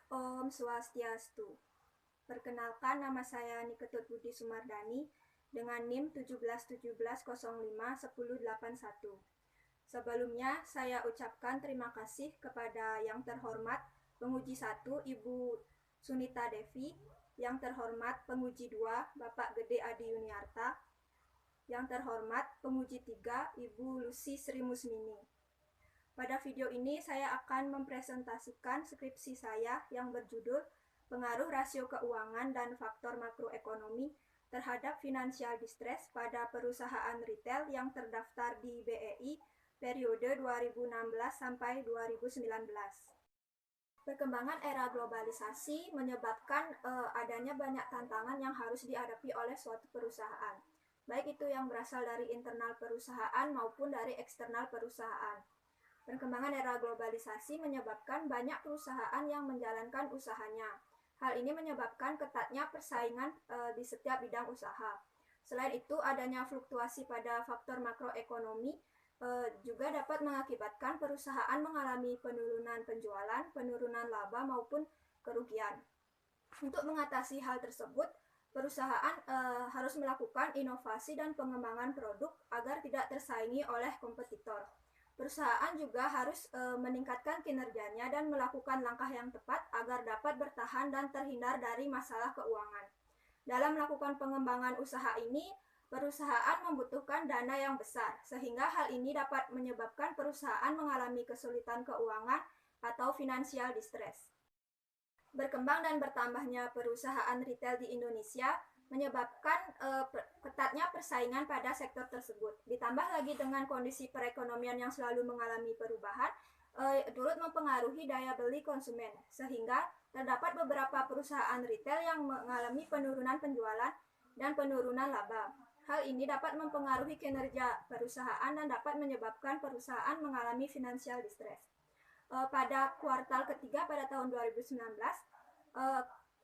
Om Swastiastu. Perkenalkan, nama saya Niketut Budi Sumardani dengan NIM 1717051081. Sebelumnya, saya ucapkan terima kasih kepada yang terhormat penguji 1 Ibu Sunita Devi, yang terhormat penguji 2 Bapak Gede Adi Yuniarta, yang terhormat penguji 3 Ibu Lucy Sri Musmini. Pada video ini saya akan mempresentasikan skripsi saya yang berjudul Pengaruh Rasio Keuangan dan Faktor Makroekonomi terhadap Financial Distress pada Perusahaan Retail yang terdaftar di BEI periode 2016 sampai 2019. Perkembangan era globalisasi menyebabkan adanya banyak tantangan yang harus dihadapi oleh suatu perusahaan, baik itu yang berasal dari internal perusahaan maupun dari eksternal perusahaan. Perkembangan era globalisasi menyebabkan banyak perusahaan yang menjalankan usahanya. Hal ini menyebabkan ketatnya persaingan di setiap bidang usaha. Selain itu, adanya fluktuasi pada faktor makroekonomi juga dapat mengakibatkan perusahaan mengalami penurunan penjualan, penurunan laba maupun kerugian. Untuk mengatasi hal tersebut, perusahaan harus melakukan inovasi dan pengembangan produk agar tidak tersaingi oleh kompetitor. Perusahaan juga harus meningkatkan kinerjanya dan melakukan langkah yang tepat agar dapat bertahan dan terhindar dari masalah keuangan. Dalam melakukan pengembangan usaha ini, perusahaan membutuhkan dana yang besar, sehingga hal ini dapat menyebabkan perusahaan mengalami kesulitan keuangan atau financial distress. Berkembang dan bertambahnya perusahaan retail di Indonesia menyebabkan ketatnya persaingan pada sektor tersebut. Ditambah lagi dengan kondisi perekonomian yang selalu mengalami perubahan, turut mempengaruhi daya beli konsumen, sehingga terdapat beberapa perusahaan retail yang mengalami penurunan penjualan dan penurunan laba. Hal ini dapat mempengaruhi kinerja perusahaan dan dapat menyebabkan perusahaan mengalami financial distress. Pada kuartal ketiga pada tahun 2019,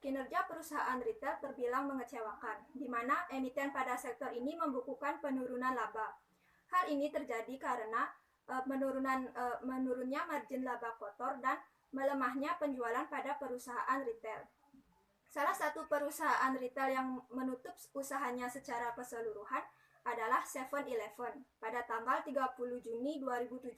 kinerja perusahaan retail terbilang mengecewakan, di mana emiten pada sektor ini membukukan penurunan laba. Hal ini terjadi karena menurunnya margin laba kotor dan melemahnya penjualan pada perusahaan retail. Salah satu perusahaan retail yang menutup usahanya secara keseluruhan adalah 7-Eleven pada tanggal 30 Juni 2017.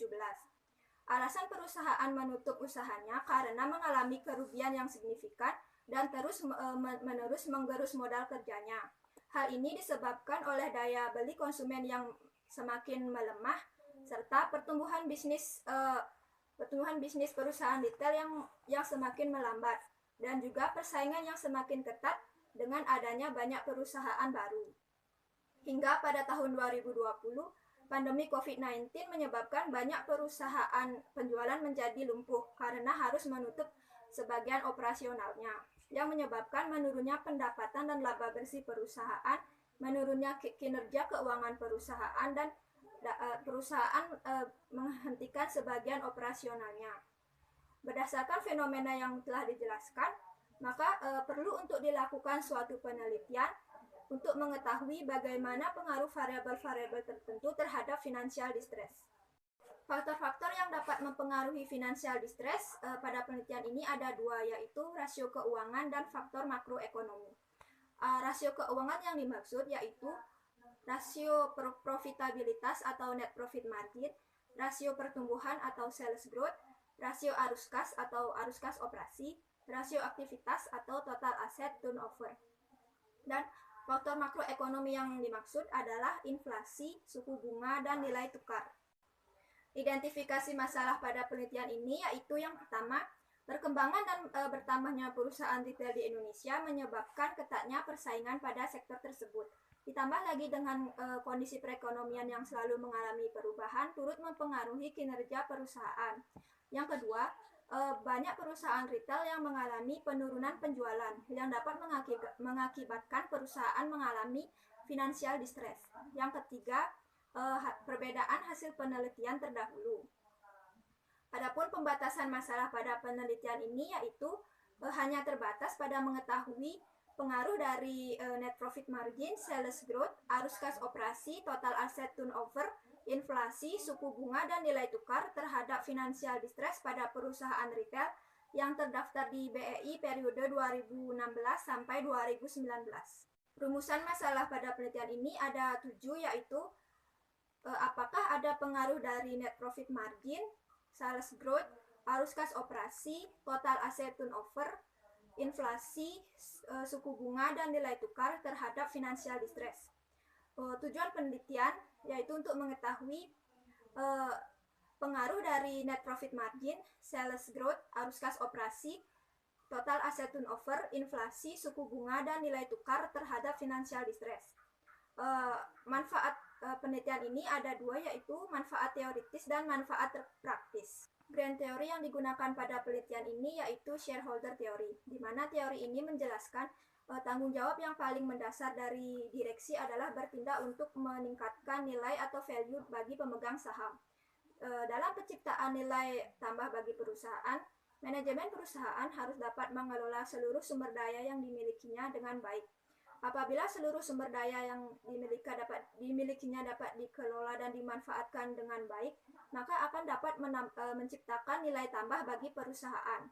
Alasan perusahaan menutup usahanya karena mengalami kerugian yang signifikan dan terus-menerus menggerus modal kerjanya. Hal ini disebabkan oleh daya beli konsumen yang semakin melemah serta pertumbuhan bisnis perusahaan retail yang semakin melambat dan juga persaingan yang semakin ketat dengan adanya banyak perusahaan baru. Hingga pada tahun 2020, pandemi COVID-19 menyebabkan banyak perusahaan penjualan menjadi lumpuh karena harus menutup sebagian operasionalnya, yang menyebabkan menurunnya pendapatan dan laba bersih perusahaan, menurunnya kinerja keuangan perusahaan, dan perusahaan menghentikan sebagian operasionalnya. Berdasarkan fenomena yang telah dijelaskan, maka perlu untuk dilakukan suatu penelitian untuk mengetahui bagaimana pengaruh variabel-variabel tertentu terhadap financial distress. Faktor-faktor yang dapat mempengaruhi financial distress pada penelitian ini ada dua, yaitu rasio keuangan dan faktor makroekonomi. Rasio keuangan yang dimaksud yaitu rasio profitabilitas atau net profit margin, rasio pertumbuhan atau sales growth, rasio arus kas atau arus kas operasi, rasio aktivitas atau total asset turnover. Dan faktor makroekonomi yang dimaksud adalah inflasi, suku bunga, dan nilai tukar. Identifikasi masalah pada penelitian ini yaitu yang pertama, perkembangan dan bertambahnya perusahaan retail di Indonesia menyebabkan ketatnya persaingan pada sektor tersebut. Ditambah lagi dengan kondisi perekonomian yang selalu mengalami perubahan turut mempengaruhi kinerja perusahaan. Yang kedua, banyak perusahaan retail yang mengalami penurunan penjualan yang dapat mengakibatkan perusahaan mengalami financial distress. Yang ketiga, perbedaan hasil penelitian terdahulu. Adapun pembatasan masalah pada penelitian ini yaitu hanya terbatas pada mengetahui pengaruh dari net profit margin, sales growth, arus kas operasi, total asset turnover, inflasi, suku bunga, dan nilai tukar terhadap financial distress pada perusahaan retail yang terdaftar di BEI periode 2016 sampai 2019. Rumusan masalah pada penelitian ini ada 7, yaitu apakah ada pengaruh dari net profit margin, sales growth, arus kas operasi, total asset turnover, inflasi, suku bunga, dan nilai tukar terhadap financial distress. Tujuan penelitian yaitu untuk mengetahui pengaruh dari net profit margin, sales growth, arus kas operasi, total asset turnover, inflasi, suku bunga, dan nilai tukar terhadap financial distress. Manfaat penelitian ini ada 2, yaitu manfaat teoritis dan manfaat praktis. Grand teori yang digunakan pada penelitian ini yaitu shareholder theory, di mana teori ini menjelaskan tanggung jawab yang paling mendasar dari direksi adalah bertindak untuk meningkatkan nilai atau value bagi pemegang saham. Dalam penciptaan nilai tambah bagi perusahaan, manajemen perusahaan harus dapat mengelola seluruh sumber daya yang dimilikinya dengan baik. Apabila seluruh sumber daya yang dimilikinya dapat dikelola dan dimanfaatkan dengan baik, maka akan dapat menciptakan nilai tambah bagi perusahaan,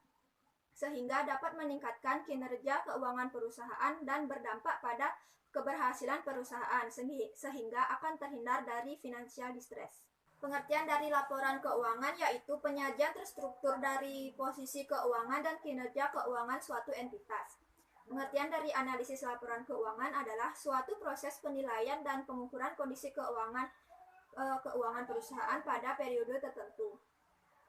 sehingga dapat meningkatkan kinerja keuangan perusahaan dan berdampak pada keberhasilan perusahaan, sehingga akan terhindar dari financial distress. Pengertian dari laporan keuangan yaitu penyajian terstruktur dari posisi keuangan dan kinerja keuangan suatu entitas. Pengertian dari analisis laporan keuangan adalah suatu proses penilaian dan pengukuran kondisi keuangan perusahaan pada periode tertentu.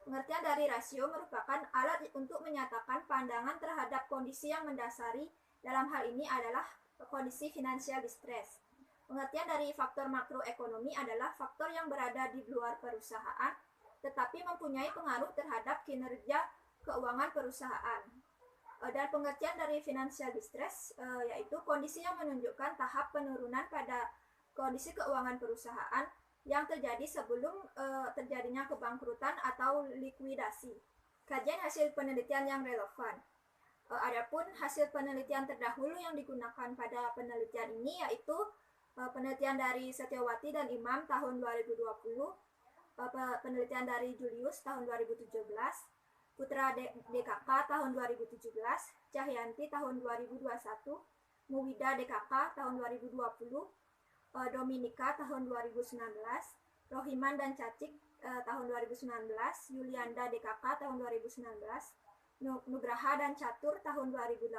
Pengertian dari rasio merupakan alat untuk menyatakan pandangan terhadap kondisi yang mendasari, dalam hal ini adalah kondisi financial distress. Pengertian dari faktor makroekonomi adalah faktor yang berada di luar perusahaan, tetapi mempunyai pengaruh terhadap kinerja keuangan perusahaan. Dan pengertian dari financial distress yaitu kondisi yang menunjukkan tahap penurunan pada kondisi keuangan perusahaan yang terjadi sebelum terjadinya kebangkrutan atau likuidasi. Kajian hasil penelitian yang relevan. Adapun hasil penelitian terdahulu yang digunakan pada penelitian ini yaitu penelitian dari Setiawati dan Imam tahun 2020, penelitian dari Julius tahun 2017, Putra DKK tahun 2017, Cahyanti tahun 2021, Muwida DKK tahun 2020, Dominika tahun 2019, Rohiman dan Cacik tahun 2019, Yulianda DKK tahun 2019, Nugraha dan Catur tahun 2018,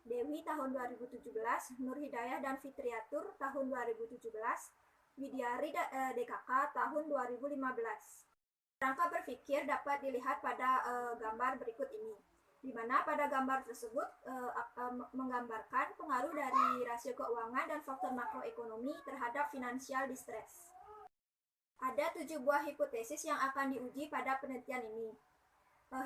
Dewi tahun 2017, Nur Hidayah dan Fitriatur tahun 2017, Widyari DKK tahun 2015. Rangka berpikir dapat dilihat pada gambar berikut ini, di mana pada gambar tersebut menggambarkan pengaruh dari rasio keuangan dan faktor makroekonomi terhadap financial distress. Ada 7 buah hipotesis yang akan diuji pada penelitian ini.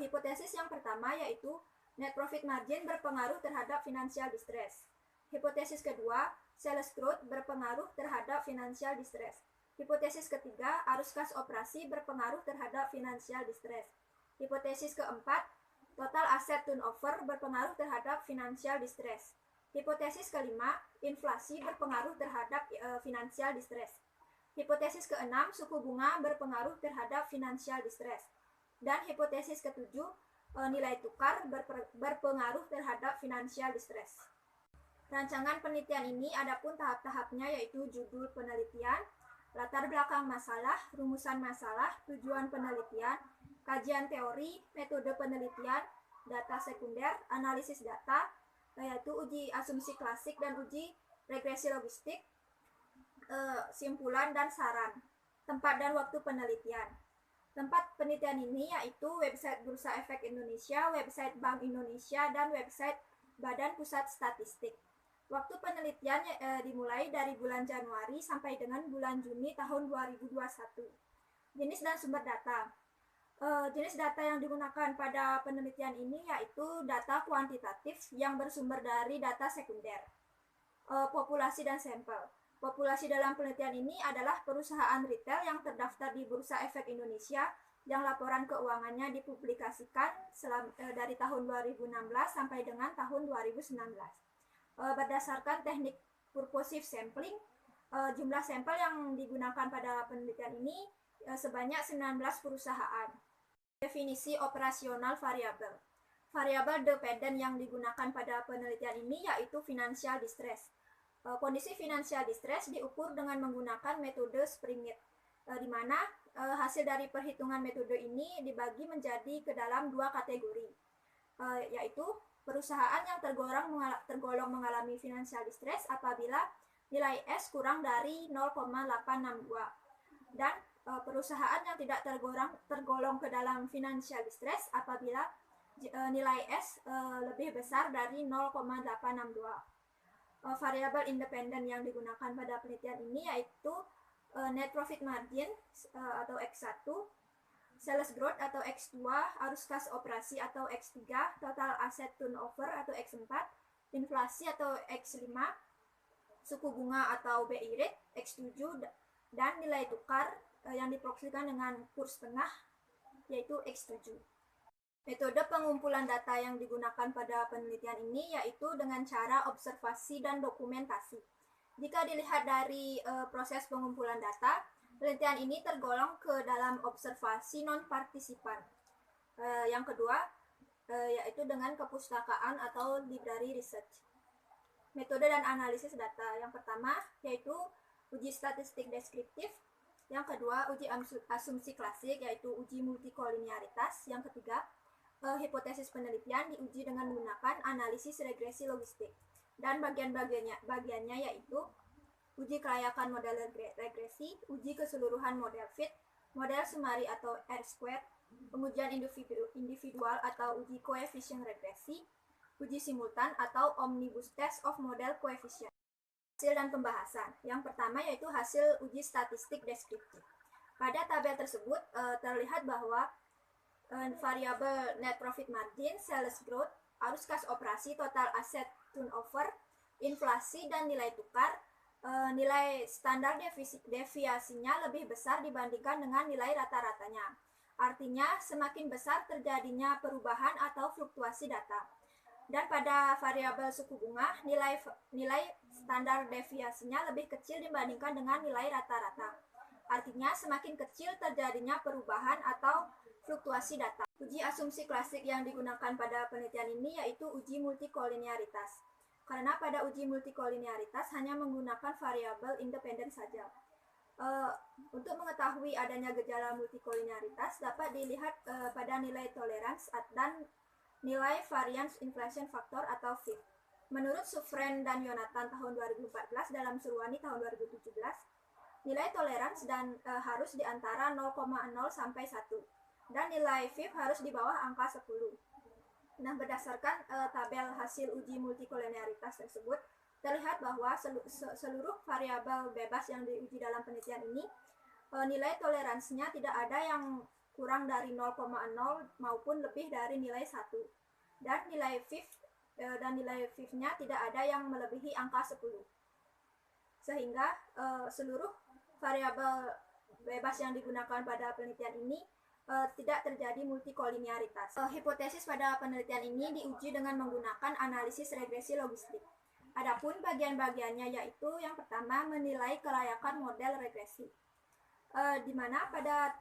Hipotesis yang pertama yaitu net profit margin berpengaruh terhadap financial distress. Hipotesis kedua, sales growth berpengaruh terhadap financial distress. Hipotesis ketiga, arus kas operasi berpengaruh terhadap financial distress. Hipotesis keempat, total asset turnover berpengaruh terhadap financial distress. Hipotesis kelima, inflasi berpengaruh terhadap financial distress. Hipotesis keenam, suku bunga berpengaruh terhadap financial distress. Dan hipotesis ketujuh, nilai tukar berpengaruh terhadap financial distress. Rancangan penelitian ini adapun tahap-tahapnya yaitu judul penelitian, latar belakang masalah, rumusan masalah, tujuan penelitian, kajian teori, metode penelitian, data sekunder, analisis data, yaitu uji asumsi klasik dan uji regresi logistik, simpulan dan saran, tempat dan waktu penelitian. Tempat penelitian ini yaitu website Bursa Efek Indonesia, website Bank Indonesia, dan website Badan Pusat Statistik. Waktu penelitian dimulai dari bulan Januari sampai dengan bulan Juni tahun 2021. Jenis dan sumber data. Jenis data yang digunakan pada penelitian ini yaitu data kuantitatif yang bersumber dari data sekunder. Populasi dan sampel. Populasi dalam penelitian ini adalah perusahaan retail yang terdaftar di Bursa Efek Indonesia yang laporan keuangannya dipublikasikan dari tahun 2016 sampai dengan tahun 2019. Berdasarkan teknik purposive sampling, jumlah sampel yang digunakan pada penelitian ini sebanyak 19 perusahaan. Definisi operasional variabel. Variabel dependen yang digunakan pada penelitian ini yaitu financial distress. Kondisi financial distress diukur dengan menggunakan metode Springit, di mana hasil dari perhitungan metode ini dibagi menjadi ke dalam dua kategori, yaitu perusahaan yang tergolong mengalami financial distress apabila nilai S kurang dari 0,862 dan perusahaan yang tidak tergolong ke dalam financial distress apabila nilai S lebih besar dari 0,862. Variabel independen yang digunakan pada penelitian ini yaitu net profit margin atau X1, sales growth atau X2, arus kas operasi atau X3, total asset turnover atau X4, inflasi atau X5, suku bunga atau BI rate X7, dan nilai tukar yang diproyeksikan dengan kurs tengah yaitu X7. Metode pengumpulan data yang digunakan pada penelitian ini yaitu dengan cara observasi dan dokumentasi. Jika dilihat dari proses pengumpulan data, penelitian ini tergolong ke dalam observasi non-partisipan. Yang kedua, yaitu dengan kepustakaan atau library research. Metode dan analisis data. Yang pertama yaitu uji statistik deskriptif. Yang kedua, uji asumsi klasik yaitu uji multikolinearitas. Yang ketiga, hipotesis penelitian diuji dengan menggunakan analisis regresi logistik. Dan bagiannya yaitu uji kelayakan model regresi, uji keseluruhan model fit, model summary atau R-squared, pengujian individual atau uji koefisien regresi, uji simultan atau omnibus test of model koefisien. Hasil dan pembahasan. Yang pertama yaitu hasil uji statistik deskriptif. Pada tabel tersebut terlihat bahwa variabel net profit margin, sales growth, arus kas operasi, total asset turnover, inflasi, dan nilai tukar, nilai standar deviasinya lebih besar dibandingkan dengan nilai rata-ratanya. Artinya, semakin besar terjadinya perubahan atau fluktuasi data. Dan pada variabel suku bunga, nilai standar deviasinya lebih kecil dibandingkan dengan nilai rata-rata. Artinya, semakin kecil terjadinya perubahan atau fluktuasi data. Uji asumsi klasik yang digunakan pada penelitian ini yaitu uji multikolinearitas. Karena pada uji multikolinearitas hanya menggunakan variabel independen saja. Untuk mengetahui adanya gejala multikolinearitas dapat dilihat pada nilai tolerance dan nilai variance inflation factor atau VIF. Menurut Sufren dan Yonatan tahun 2014 dalam Suruani tahun 2017, nilai tolerance harus di antara 0,0 sampai 1. Dan nilai VIF harus di bawah angka 10. Nah, berdasarkan tabel hasil uji multikolinearitas tersebut, terlihat bahwa seluruh variabel bebas yang diuji dalam penelitian ini, nilai toleransinya tidak ada yang kurang dari 0,0 maupun lebih dari nilai 1. Dan nilai VIF-nya tidak ada yang melebihi angka 10. Sehingga seluruh variabel bebas yang digunakan pada penelitian ini tidak terjadi multikolinearitas. Hipotesis pada penelitian ini diuji dengan menggunakan analisis regresi logistik. Adapun bagian-bagiannya yaitu yang pertama menilai kelayakan model regresi. Di mana pada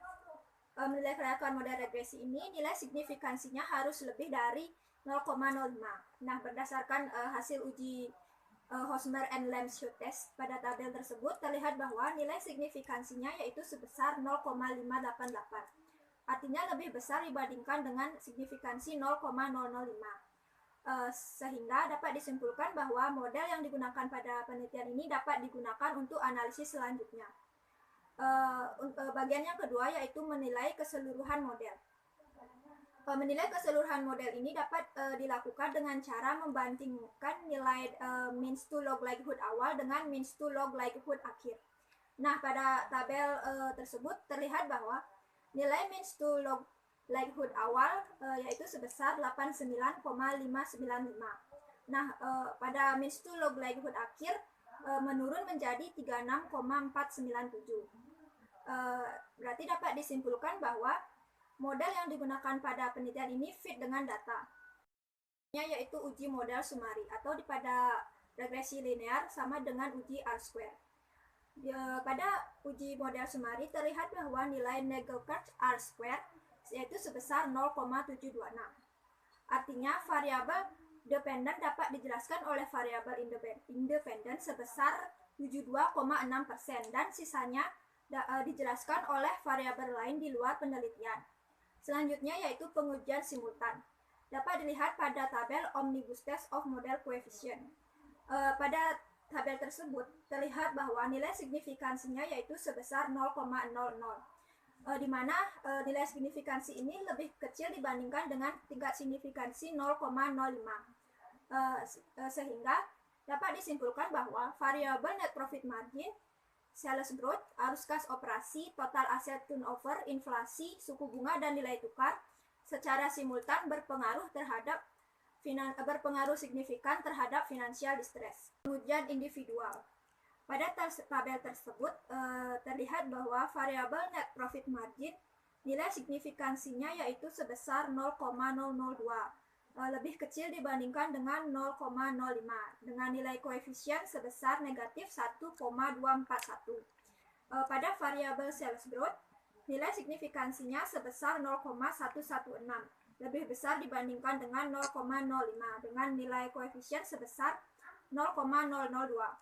menilai kelayakan model regresi ini nilai signifikansinya harus lebih dari 0,05. Nah, berdasarkan hasil uji Hosmer and Lamshow test pada tabel tersebut terlihat bahwa nilai signifikansinya yaitu sebesar 0,588. Artinya lebih besar dibandingkan dengan signifikansi 0,005. Sehingga dapat disimpulkan bahwa model yang digunakan pada penelitian ini dapat digunakan untuk analisis selanjutnya. Bagian yang kedua yaitu menilai keseluruhan model. Menilai keseluruhan model ini dapat dilakukan dengan cara membandingkan nilai means to log likelihood awal dengan means to log likelihood akhir. Nah, pada tabel tersebut terlihat bahwa nilai means to log likelihood awal yaitu sebesar 89,595. Nah, pada means to log likelihood akhir menurun menjadi 36,497. Berarti dapat disimpulkan bahwa model yang digunakan pada penelitian ini fit dengan data, yaitu uji model summary atau pada regresi linear sama dengan uji R-squared. Pada uji model summary terlihat bahwa nilai Nagelkart R-squared yaitu sebesar 0,726. Artinya variabel dependen dapat dijelaskan oleh variabel independen sebesar 72,6% dan sisanya dijelaskan oleh variabel lain di luar penelitian. Selanjutnya yaitu pengujian simultan. Dapat dilihat pada tabel Omnibus Test of Model Coefficient. Pada tabel tersebut terlihat bahwa nilai signifikansinya yaitu sebesar 0,00, di mana nilai signifikansi ini lebih kecil dibandingkan dengan tingkat signifikansi 0,05. Sehingga dapat disimpulkan bahwa variabel net profit margin, sales growth, arus kas operasi, total aset turnover, inflasi, suku bunga, dan nilai tukar secara simultan berpengaruh signifikan terhadap financial distress. Pengujian individual. Pada tabel tersebut terlihat bahwa variabel net profit margin nilai signifikansinya yaitu sebesar 0,002, lebih kecil dibandingkan dengan 0,05 dengan nilai koefisien sebesar negatif 1,241. Pada variabel sales growth, nilai signifikansinya sebesar 0,116, lebih besar dibandingkan dengan 0,05 dengan nilai koefisien sebesar 0,002.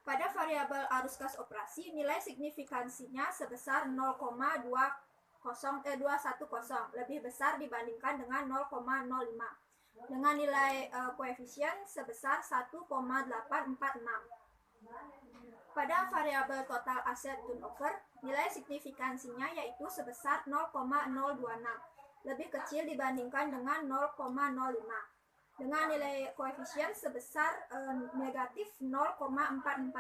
Pada variabel arus kas operasi, nilai signifikansinya sebesar 0,210, lebih besar dibandingkan dengan 0,05 dengan nilai koefisien sebesar 1,846. Pada variabel total aset turnover, nilai signifikansinya yaitu sebesar 0,026, lebih kecil dibandingkan dengan 0,05 dengan nilai koefisien sebesar negatif 0,446.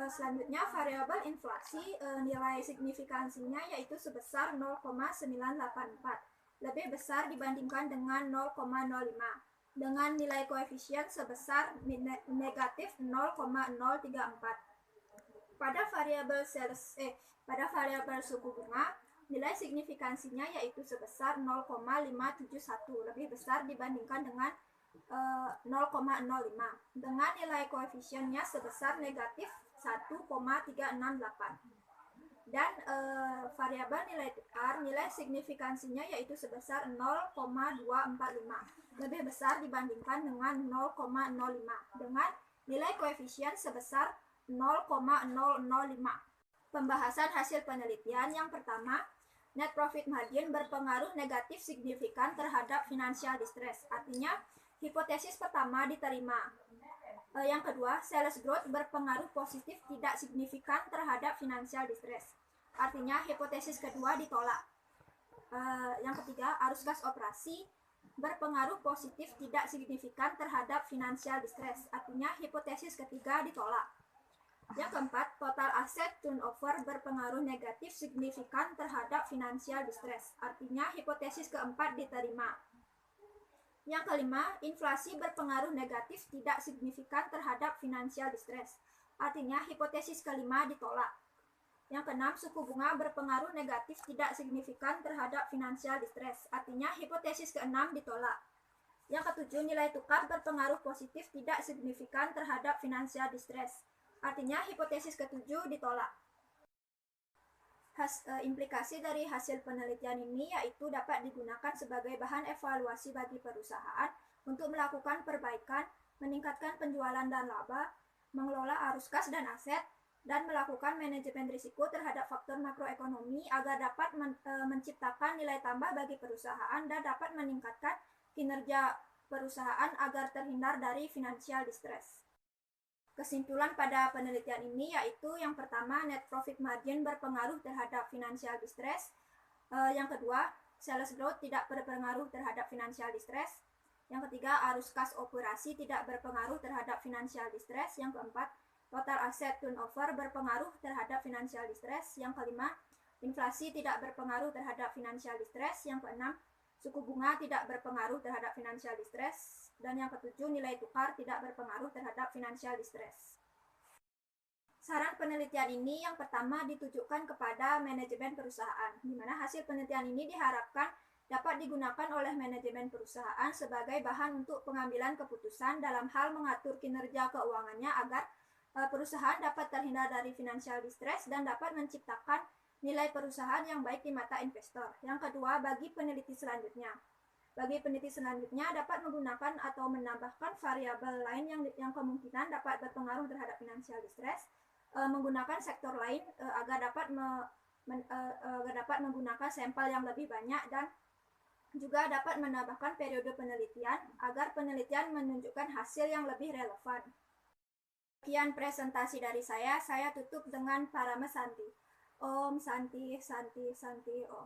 Selanjutnya variabel inflasi, nilai signifikansinya yaitu sebesar 0,984, lebih besar dibandingkan dengan 0,05 dengan nilai koefisien sebesar negatif 0,034. Pada variabel suku bunga, nilai signifikansinya yaitu sebesar 0,571, lebih besar dibandingkan dengan 0,05 dengan nilai koefisiennya sebesar negatif 1,368. Dan variabel nilai tukar, nilai signifikansinya yaitu sebesar 0,245, lebih besar dibandingkan dengan 0,05 dengan nilai koefisien sebesar 0,005. Pembahasan hasil penelitian yang pertama, net profit margin berpengaruh negatif signifikan terhadap financial distress. Artinya, hipotesis pertama diterima. Yang kedua, sales growth berpengaruh positif tidak signifikan terhadap financial distress. Artinya, hipotesis kedua ditolak. Yang ketiga, arus kas operasi berpengaruh positif tidak signifikan terhadap financial distress. Artinya, hipotesis ketiga ditolak. Yang keempat, total aset turnover berpengaruh negatif signifikan terhadap financial distress. Artinya, hipotesis keempat diterima. Yang kelima, inflasi berpengaruh negatif tidak signifikan terhadap financial distress. Artinya, hipotesis kelima ditolak. Yang keenam, suku bunga berpengaruh negatif tidak signifikan terhadap financial distress. Artinya, hipotesis keenam ditolak. Yang ketujuh, nilai tukar berpengaruh positif tidak signifikan terhadap financial distress. Artinya, hipotesis ketujuh ditolak. Implikasi dari hasil penelitian ini yaitu dapat digunakan sebagai bahan evaluasi bagi perusahaan untuk melakukan perbaikan, meningkatkan penjualan dan laba, mengelola arus kas dan aset, dan melakukan manajemen risiko terhadap faktor makroekonomi agar dapat menciptakan nilai tambah bagi perusahaan dan dapat meningkatkan kinerja perusahaan agar terhindar dari financial distress. Kesimpulan pada penelitian ini yaitu yang pertama, net profit margin berpengaruh terhadap financial distress. Yang kedua, sales growth tidak berpengaruh terhadap financial distress. Yang ketiga, arus kas operasi tidak berpengaruh terhadap financial distress. Yang keempat, total asset turnover berpengaruh terhadap financial distress. Yang kelima, inflasi tidak berpengaruh terhadap financial distress. Yang keenam, suku bunga tidak berpengaruh terhadap financial distress. Dan yang ketujuh, nilai tukar tidak berpengaruh terhadap financial distress. Saran penelitian ini yang pertama ditujukan kepada manajemen perusahaan, di mana hasil penelitian ini diharapkan dapat digunakan oleh manajemen perusahaan sebagai bahan untuk pengambilan keputusan dalam hal mengatur kinerja keuangannya agar perusahaan dapat terhindar dari financial distress dan dapat menciptakan nilai perusahaan yang baik di mata investor. Yang kedua, bagi peneliti selanjutnya. Bagi peneliti selanjutnya dapat menggunakan atau menambahkan variabel lain yang kemungkinan dapat berpengaruh terhadap financial distress, menggunakan sektor lain agar dapat menggunakan sampel yang lebih banyak, dan juga dapat menambahkan periode penelitian agar penelitian menunjukkan hasil yang lebih relevan. Sekian presentasi dari saya tutup dengan Parama Santi. Om Santi Santi Santi Om.